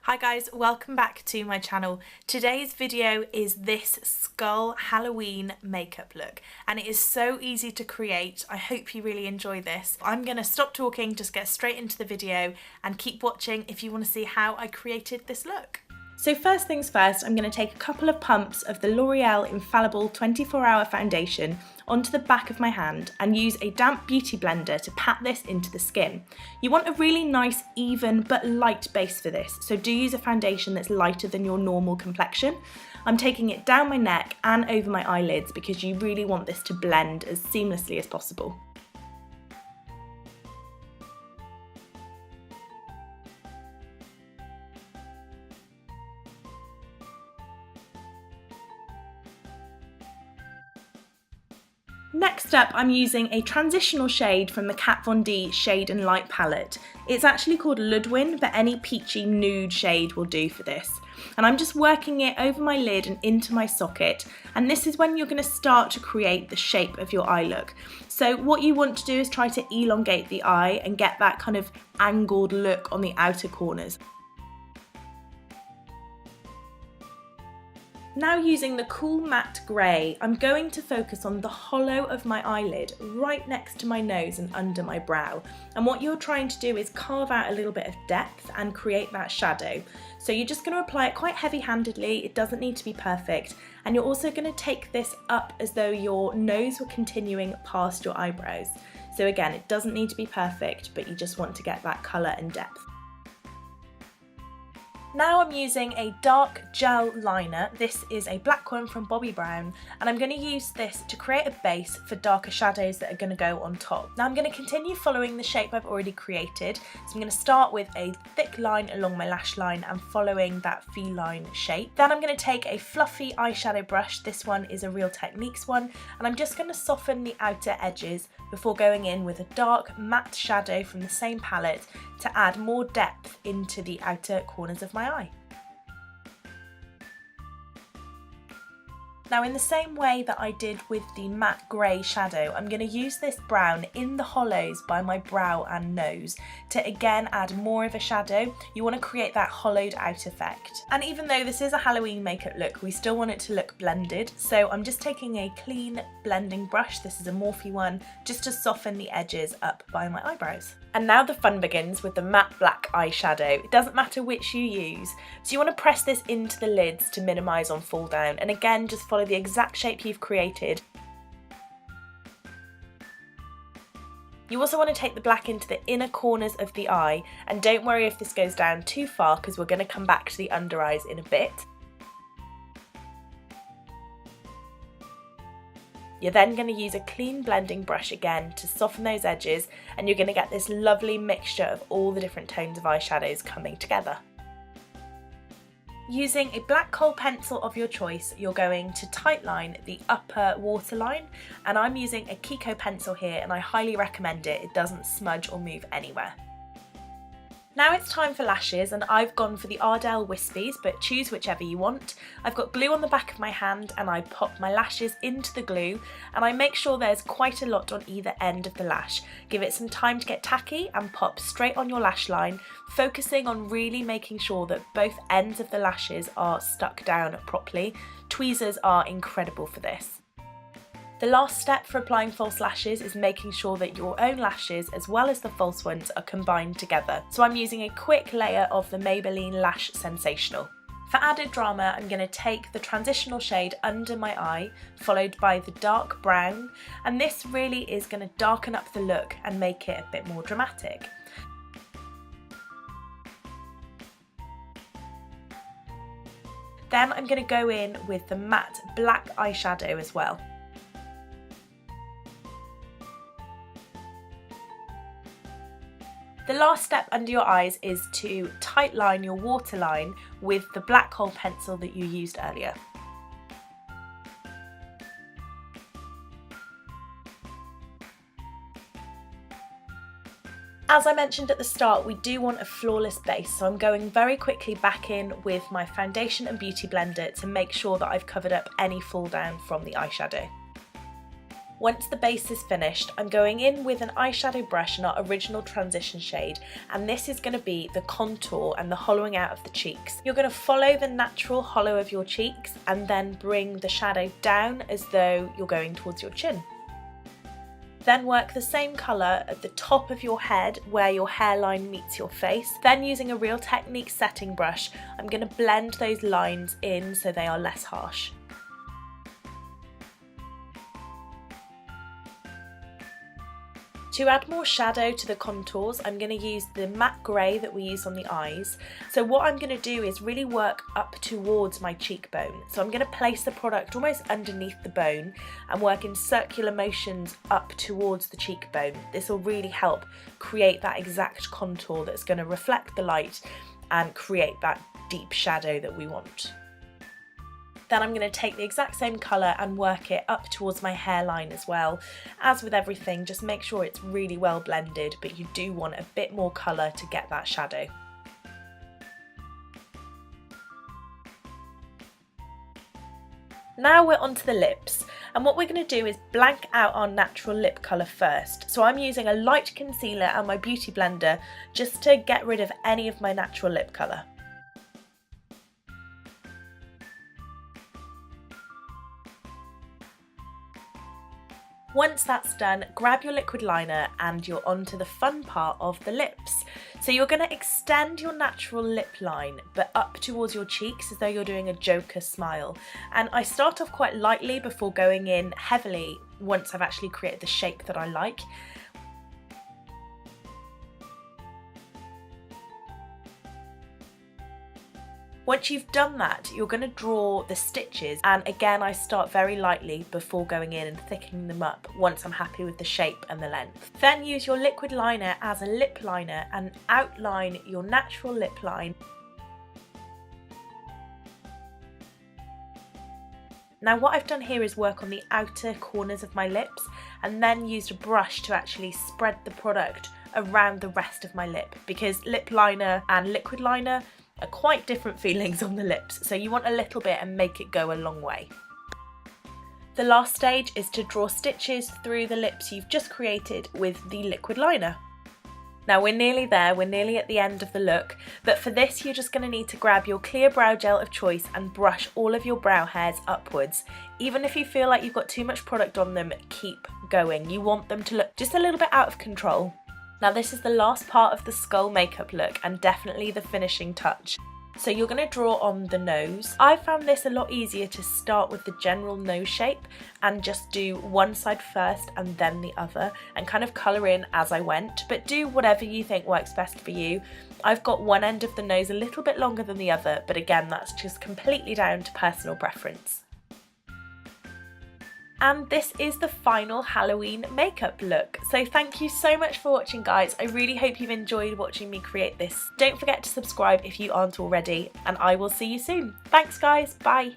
Hi guys, welcome back to my channel. Today's video is this skull Halloween makeup look and it is so easy to create. I hope you really enjoy this. I'm going to stop talking, just get straight into the video and keep watching if you want to see how I created this look. So first things first, I'm going to take a couple of pumps of the L'Oreal Infallible 24-Hour Foundation onto the back of my hand and use a damp beauty blender to pat this into the skin. You want a really nice, even but light base for this, so do use a foundation that's lighter than your normal complexion. I'm taking it down my neck and over my eyelids because you really want this to blend as seamlessly as possible. Next up, I'm using a transitional shade from the Kat Von D Shade and Light palette. It's actually called Ludwin, but any peachy nude shade will do for this. And I'm just working it over my lid and into my socket, and this is when you're going to start to create the shape of your eye look. So what you want to do is try to elongate the eye and get that kind of angled look on the outer corners. Now using the Cool Matte Grey, I'm going to focus on the hollow of my eyelid right next to my nose and under my brow. And what you're trying to do is carve out a little bit of depth and create that shadow. So you're just going to apply it quite heavy-handedly, it doesn't need to be perfect. And you're also going to take this up as though your nose were continuing past your eyebrows. So again, it doesn't need to be perfect, but you just want to get that colour and depth. Now I'm using a dark gel liner. This is a black one from Bobbi Brown, and I'm going to use this to create a base for darker shadows that are going to go on top. Now I'm going to continue following the shape I've already created, so I'm going to start with a thick line along my lash line and following that feline shape. Then I'm going to take a fluffy eyeshadow brush, this one is a Real Techniques one, and I'm just going to soften the outer edges before going in with a dark matte shadow from the same palette to add more depth into the outer corners of my eye. Now in the same way that I did with the matte grey shadow, I'm going to use this brown in the hollows by my brow and nose to again add more of a shadow. You want to create that hollowed out effect. And even though this is a Halloween makeup look, we still want it to look blended. So I'm just taking a clean blending brush, this is a Morphe one, just to soften the edges up by my eyebrows. And now the fun begins with the matte black eyeshadow. It doesn't matter which you use. So you want to press this into the lids to minimise on fall down. And again, just follow the exact shape you've created. You also want to take the black into the inner corners of the eye. And don't worry if this goes down too far because we're going to come back to the under eyes in a bit. You're then going to use a clean blending brush again to soften those edges, and you're going to get this lovely mixture of all the different tones of eyeshadows coming together. Using a black kohl pencil of your choice, you're going to tightline the upper waterline, and I'm using a Kiko pencil here and I highly recommend it, it doesn't smudge or move anywhere. Now it's time for lashes, and I've gone for the Ardell Wispies, but choose whichever you want. I've got glue on the back of my hand and I pop my lashes into the glue, and I make sure there's quite a lot on either end of the lash. Give it some time to get tacky and pop straight on your lash line, focusing on really making sure that both ends of the lashes are stuck down properly. Tweezers are incredible for this. The last step for applying false lashes is making sure that your own lashes as well as the false ones are combined together. So I'm using a quick layer of the Maybelline Lash Sensational. For added drama, I'm going to take the transitional shade under my eye, followed by the dark brown, and this really is going to darken up the look and make it a bit more dramatic. Then I'm going to go in with the matte black eyeshadow as well. The last step under your eyes is to tightline your waterline with the black kohl pencil that you used earlier. As I mentioned at the start, we do want a flawless base, so I'm going very quickly back in with my foundation and beauty blender to make sure that I've covered up any fall down from the eyeshadow. Once the base is finished, I'm going in with an eyeshadow brush in our original transition shade, and this is going to be the contour and the hollowing out of the cheeks. You're going to follow the natural hollow of your cheeks and then bring the shadow down as though you're going towards your chin. Then work the same colour at the top of your head where your hairline meets your face. Then using a Real Technique setting brush, I'm going to blend those lines in so they are less harsh. To add more shadow to the contours, I'm going to use the matte grey that we use on the eyes. So what I'm going to do is really work up towards my cheekbone. So I'm going to place the product almost underneath the bone and work in circular motions up towards the cheekbone. This will really help create that exact contour that's going to reflect the light and create that deep shadow that we want. Then I'm going to take the exact same colour and work it up towards my hairline as well. As with everything, just make sure it's really well blended, but you do want a bit more colour to get that shadow. Now we're onto the lips, and what we're going to do is blank out our natural lip colour first. So I'm using a light concealer and my beauty blender just to get rid of any of my natural lip colour. Once that's done, grab your liquid liner and you're onto the fun part of the lips. So you're going to extend your natural lip line but up towards your cheeks as though you're doing a Joker smile. And I start off quite lightly before going in heavily once I've actually created the shape that I like. Once you've done that, you're going to draw the stitches, and again I start very lightly before going in and thickening them up once I'm happy with the shape and the length. Then use your liquid liner as a lip liner and outline your natural lip line. Now what I've done here is work on the outer corners of my lips and then used a brush to actually spread the product around the rest of my lip, because lip liner and liquid liner are quite different feelings on the lips, so you want a little bit and make it go a long way. The last stage is to draw stitches through the lips you've just created with the liquid liner. Now we're nearly there, we're nearly at the end of the look, but for this you're just going to need to grab your clear brow gel of choice and brush all of your brow hairs upwards. Even if you feel like you've got too much product on them, keep going. You want them to look just a little bit out of control. Now this is the last part of the skull makeup look and definitely the finishing touch. So you're going to draw on the nose. I found this a lot easier to start with the general nose shape and just do one side first and then the other and kind of colour in as I went, but do whatever you think works best for you. I've got one end of the nose a little bit longer than the other, but again that's just completely down to personal preference. And this is the final Halloween makeup look. So thank you so much for watching, guys. I really hope you've enjoyed watching me create this. Don't forget to subscribe if you aren't already, and I will see you soon. Thanks guys, bye.